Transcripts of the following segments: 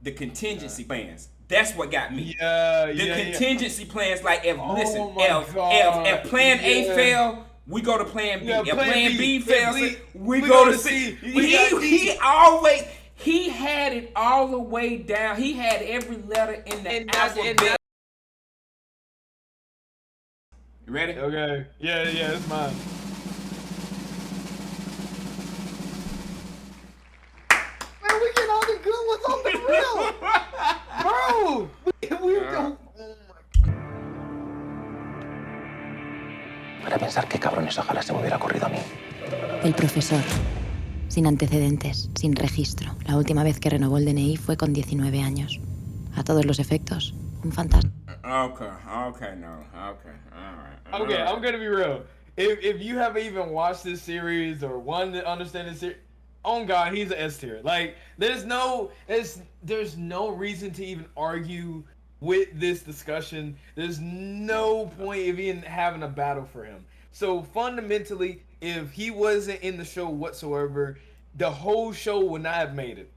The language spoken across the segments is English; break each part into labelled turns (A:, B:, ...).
A: the contingency plans. That's what got me.
B: Yeah,
A: The
B: yeah, yeah.
A: contingency plans, like if
B: Oh my
A: if
B: God.
A: plan A
B: Yeah.
A: fail, we go to plan B.
B: Yeah,
A: If
B: plan
A: plan
B: B.
A: B fails,
B: Plan B,
A: we
B: we
A: go
B: go
A: to
B: to
A: C.
B: C. We got D.
A: He had it all the way down. He had every letter in the alphabet. You ready?
B: Okay. Yeah, yeah, it's mine. Man, we get all the good ones off the grill. Bro, we don't. Oh my.
C: Para pensar qué cabrones ojalá se me hubiera ocurrido a mí.
D: El profesor. Sin antecedentes, sin registro. La última vez que renovó el DNI fue con 19 años. A todos los efectos, un fantasma.
A: Okay, no, okay, all right.
B: Okay, I'm gonna be real. If you haven't even watched this series or wanted to understand this series, oh God, he's an S tier. Like, there's no reason to even argue with this discussion. There's no point of even having a battle for him. So fundamentally, if he wasn't in the show whatsoever, the whole show would not have made it.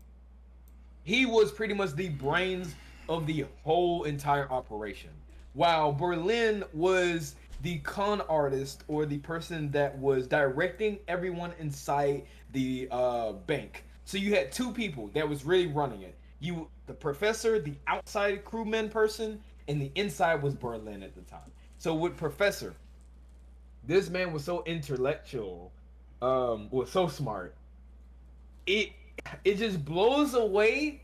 B: He was pretty much the brains of the whole entire operation, while Berlin was the con artist or the person that was directing everyone inside the bank. So you had two people that was really running it. The professor, the outside crewman person, and the inside was Berlin at the time. So with Professor, this man was so intellectual, was so smart. It just blows away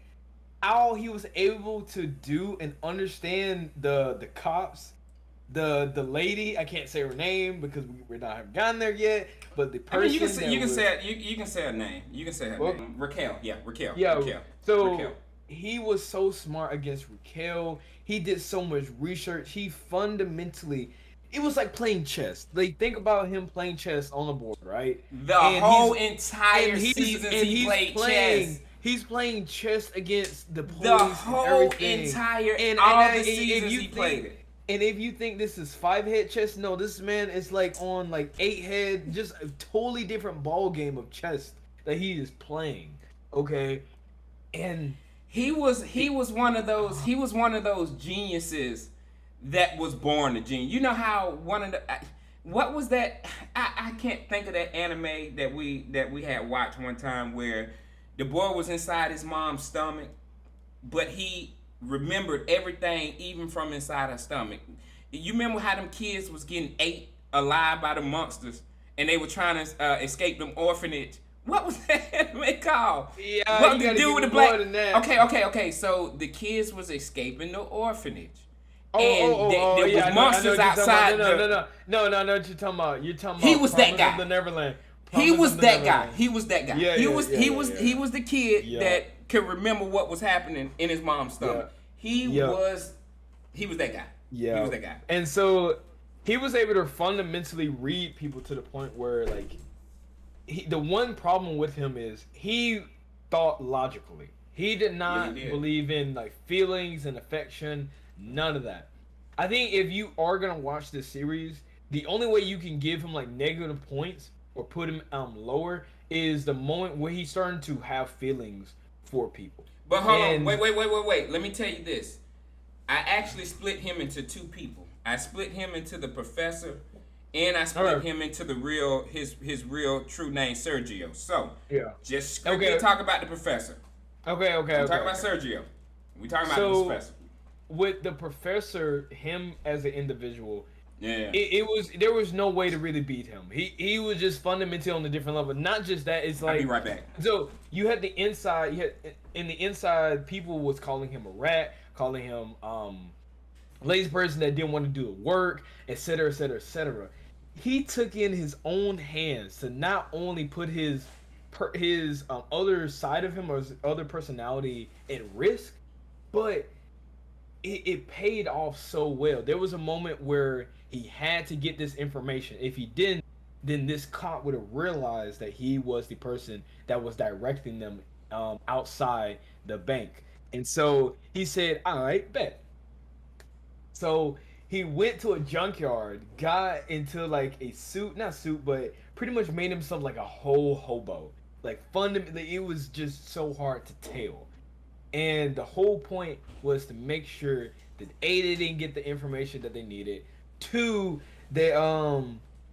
B: how he was able to do and understand the cops, the lady. I can't say her name because we're not have gotten there yet. But the person
A: you can say you can say her name. You can say her name. Raquel. Yeah, Raquel.
B: Yeah.
A: Raquel.
B: So
A: Raquel.
B: He was so smart against Raquel. He did so much research. He fundamentally. It was like playing chess. Like, think about him playing chess on the board, right?
A: The whole entire season he played chess.
B: He's playing chess against the police.
A: The whole entire all the seasons he played it.
B: And if you think this is 5-head chess, no, this man is like on like 8-head, just a totally different ball game of chess that he is playing. Okay, and
A: he was one of those geniuses that was born a genius. You know how one of the what was that? I can't think of that anime that we had watched one time where the boy was inside his mom's stomach, but he remembered everything even from inside her stomach. You remember how them kids was getting ate alive by the monsters and they were trying to escape them orphanage? What was that anime called?
B: Yeah,
A: what
B: you
A: to do with the
B: black?
A: Okay. So the kids was escaping the orphanage.
B: There
A: was monsters outside.
B: No, what you're talking about. You're talking about.
A: He was that guy.
B: The Neverland.
A: He was that guy. He was that guy.
B: Yeah,
A: he was the kid that could remember what was happening in his mom's stomach. He was that guy.
B: Yeah.
A: He was that guy.
B: And so he was able to fundamentally read people to the point where, like, the one problem with him is he thought logically. He did not believe in like feelings and affection, none of that. I think if you are gonna watch this series, the only way you can give him like negative points or put him lower is the moment where he's starting to have feelings for people.
A: But hold on, wait. Let me tell you this. I actually split him into two people. I split him into the professor, and I split him into the real his real true name, Sergio. So just strictly talk about the professor.
B: Okay.
A: Talk about Sergio. We talking about the professor.
B: With the professor, him as an individual,
A: there
B: was no way to really beat him. He was just fundamentally on a different level. Not just that, it's like
A: I'll be right back.
B: So you had the inside. In the inside, people was calling him a rat, calling him lazy person that didn't want to do the work, etc., etc., etc. He took in his own hands to not only put his other side of him or his other personality at risk, but it paid off so well. There was a moment where he had to get this information. If he didn't, then this cop would have realized that he was the person that was directing them outside the bank. And so he said, all right, bet. So he went to a junkyard, got into like a not suit, but pretty much made himself like a whole hobo. Like fundamentally, it was just so hard to tell. And the whole point was to make sure that A, they didn't get the information that they needed. 2, they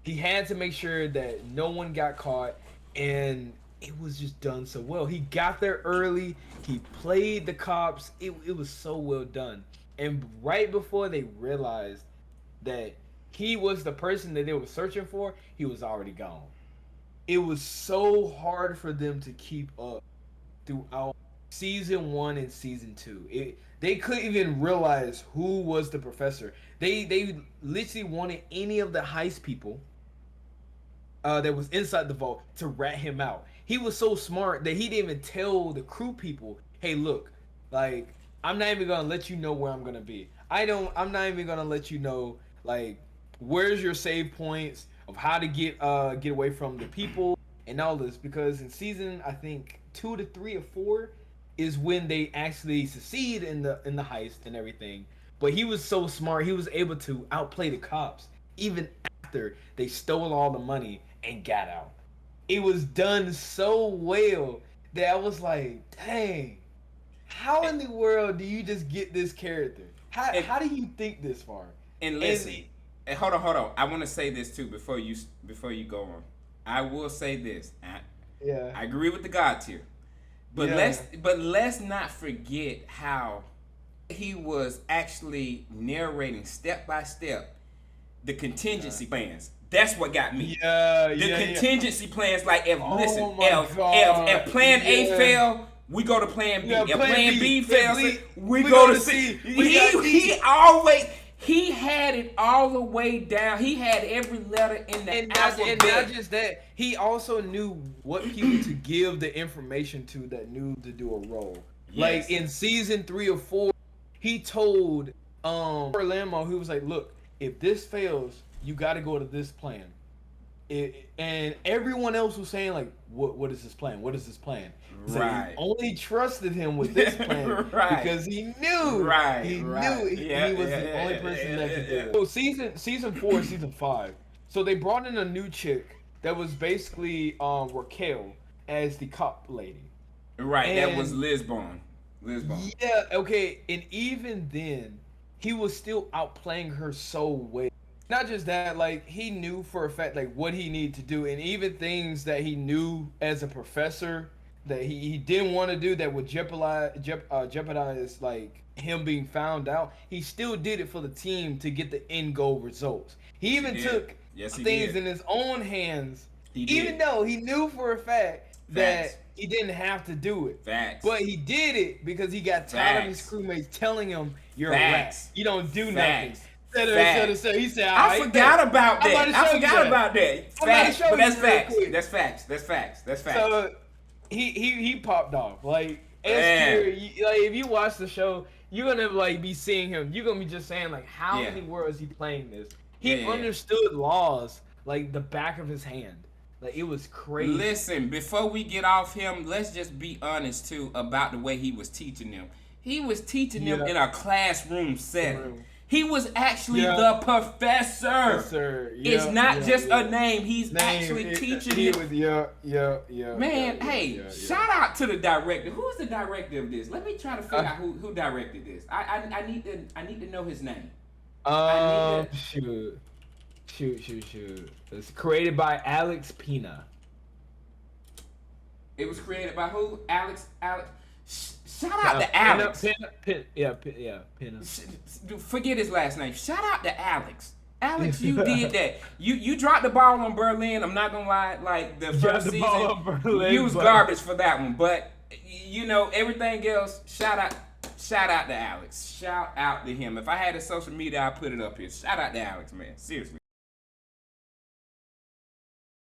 B: he had to make sure that no one got caught, and it was just done so well. He got there early. He played the cops. It was so well done. And right before they realized that he was the person that they were searching for, he was already gone. It was so hard for them to keep up throughout season 1 and season 2. They couldn't even realize who was the professor. They literally wanted any of the heist people that was inside the vault to rat him out. He was so smart that he didn't even tell the crew people, "Hey, look, like I'm not even gonna let you know where I'm gonna be. I'm not even gonna let you know like where's your save points of how to get away from the people and all this." Because in season, I think 2 to 3 or 4 is when they actually succeed in the heist and everything. But he was so smart, he was able to outplay the cops even after they stole all the money and got out. It was done so well that I was like, dang, how in the world do you just get this character? How do you think this far?
A: And listen, and hold on. I want to say this too before you go on. I will say this. I agree with the God tier, but let's not forget how he was actually narrating step by step the contingency plans. That's what got me. The contingency plans, like if plan A fail, we go to plan B. If plan B fails, we go to C. He had it all the way down. He had every letter in the alphabet.
B: And not just that, he also knew what people to give the information to that knew to do a role. Yes. Like in season 3 or 4, he told Orlando, he was like, "Look, if this fails, you got to go to this plan." And everyone else was saying like, "What is this plan? What is this plan?" So he only trusted him with this plan because he knew. He knew he was the only person that could do it. So season 4, season 5. So they brought in a new chick that was basically Raquel as the cop lady.
A: Right, and that was Lisbon.
B: Yeah, okay, and even then, he was still outplaying her so well. Not just that, like he knew for a fact like what he needed to do, and even things that he knew as a professor that he didn't want to do that would jeopardize like him being found out. He still did it for the team to get the end goal results. He even took things in his own hands, even though he knew for a fact that he didn't have to do it. But he did it because he got tired of his crewmates telling him, "You're a rat. You don't do nothing." He said,
A: I forgot about that. Facts, but that's facts. That's facts.
B: So he popped off. Like if you watch the show, you're gonna like be seeing him. You're gonna be just saying like, how in the world is he playing this? He understood laws like the back of his hand. Like it was crazy.
A: Listen, before we get off him, let's just be honest too about the way he was teaching them. He was teaching them in a classroom setting. He was actually the professor. It's not just a name. He's actually teaching him. Man, shout out to the director. Who's the director of this? Let me try to figure out who directed this. I need to know his name.
B: Shoot. It's created by Alex Pina.
A: It was created by who? Alex. Shout out to Alex.
B: Pina.
A: Forget his last name. Shout out to Alex. Alex, you did that. You dropped the ball on Berlin. I'm not gonna lie. Like the first season, you was garbage for that one. But you know everything else. Shout out to Alex. Shout out to him. If I had a social media, I'd put it up here. Shout out to Alex, man. Seriously.